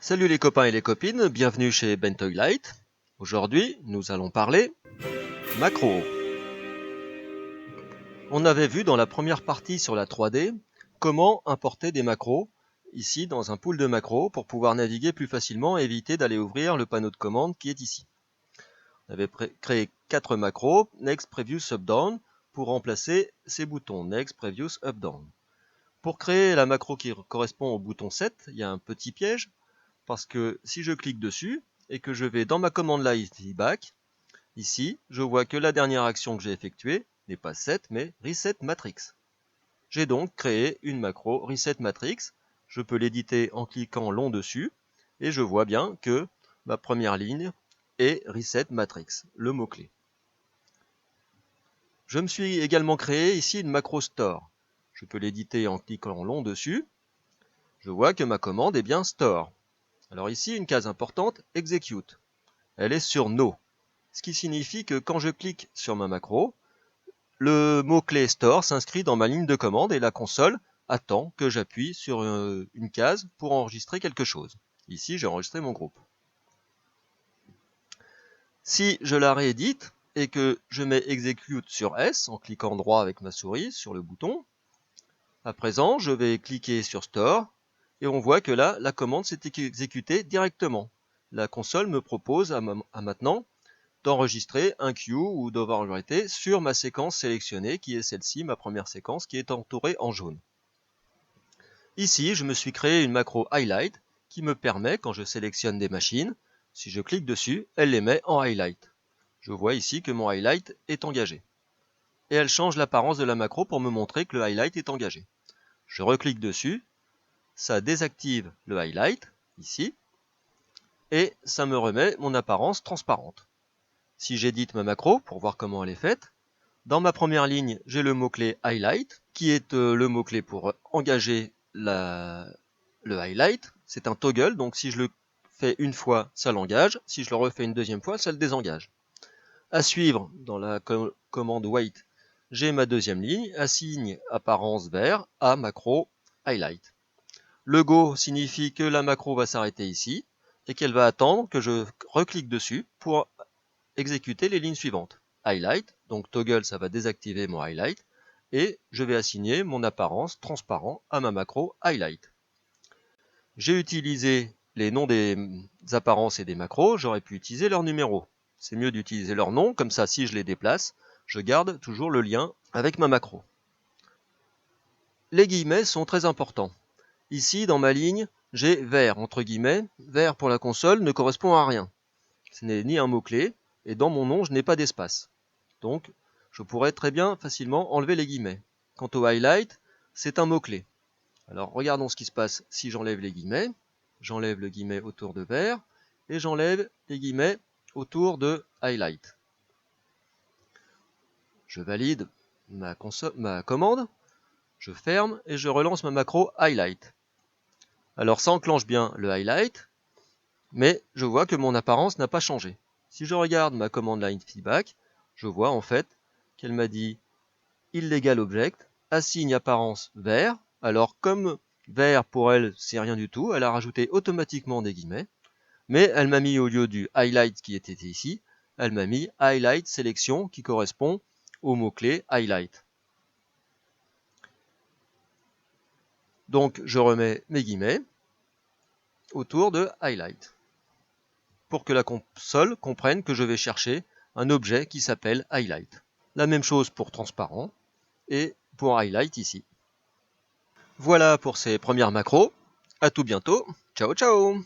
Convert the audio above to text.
Salut les copains et les copines, bienvenue chez Bentoylite. Aujourd'hui, nous allons parler macro. On avait vu dans la première partie sur la 3D comment importer des macros ici dans un pool de macros pour pouvoir naviguer plus facilement et éviter d'aller ouvrir le panneau de commande qui est ici. On avait créé 4 macros, Next, Previous, Up, Down, pour remplacer ces boutons Next, Previous, Up, Down. Pour créer la macro qui correspond au bouton 7, il y a un petit piège. Parce que si je clique dessus et que je vais dans ma commande line feedback, ici, je vois que la dernière action que j'ai effectuée n'est pas set, mais reset matrix. J'ai donc créé une macro reset matrix. Je peux l'éditer en cliquant long dessus et je vois bien que ma première ligne est reset matrix, le mot-clé. Je me suis également créé ici une macro store. Je peux l'éditer en cliquant long dessus. Je vois que ma commande est bien store. Alors ici, une case importante, execute. Elle est sur no. Ce qui signifie que quand je clique sur ma macro, le mot-clé store s'inscrit dans ma ligne de commande et la console attend que j'appuie sur une case pour enregistrer quelque chose. Ici, j'ai enregistré mon groupe. Si je la réédite et que je mets execute sur S en cliquant droit avec ma souris sur le bouton, à présent, je vais cliquer sur store et on voit que là, la commande s'est exécutée directement. La console me propose à maintenant d'enregistrer un queue ou d'overwriter sur ma séquence sélectionnée qui est celle-ci, ma première séquence qui est entourée en jaune. Ici, je me suis créé une macro highlight qui me permet, quand je sélectionne des machines, si je clique dessus, elle les met en highlight. Je vois ici que mon highlight est engagé. Et elle change l'apparence de la macro pour me montrer que le highlight est engagé. Je reclique dessus, ça désactive le highlight, ici, et ça me remet mon apparence transparente. Si j'édite ma macro pour voir comment elle est faite, dans ma première ligne, j'ai le mot-clé highlight, qui est le mot-clé pour engager le highlight. C'est un toggle, donc si je le fais une fois, ça l'engage. Si je le refais une deuxième fois, ça le désengage. À suivre, dans la commande wait, j'ai ma deuxième ligne, assigne apparence vert à macro highlight. Le go signifie que la macro va s'arrêter ici et qu'elle va attendre que je reclique dessus pour exécuter les lignes suivantes. Highlight, donc toggle, ça va désactiver mon highlight, et je vais assigner mon apparence transparent à ma macro highlight. J'ai utilisé les noms des apparences et des macros, j'aurais pu utiliser leur numéro. C'est mieux d'utiliser leur nom, comme ça si je les déplace, je garde toujours le lien avec ma macro. Les guillemets sont très importants. Ici, dans ma ligne, j'ai vert, entre guillemets. Vert pour la console ne correspond à rien. Ce n'est ni un mot-clé, et dans mon nom, je n'ai pas d'espace. Donc, je pourrais très bien facilement enlever les guillemets. Quant au highlight, c'est un mot-clé. Alors, regardons ce qui se passe si j'enlève les guillemets. J'enlève le guillemet autour de vert, et j'enlève les guillemets autour de highlight. Je valide ma commande, je ferme, et je relance ma macro highlight. Alors, ça enclenche bien le highlight, mais je vois que mon apparence n'a pas changé. Si je regarde ma commande line feedback, je vois en fait qu'elle m'a dit illegal object, assigne apparence vert. Alors comme vert pour elle c'est rien du tout, elle a rajouté automatiquement des guillemets, mais elle m'a mis au lieu du highlight qui était ici, elle m'a mis highlight sélection qui correspond au mot-clé highlight. Donc je remets mes guillemets autour de highlight, pour que la console comprenne que je vais chercher un objet qui s'appelle highlight. La même chose pour transparent et pour highlight ici. Voilà pour ces premières macros. À tout bientôt. Ciao ciao.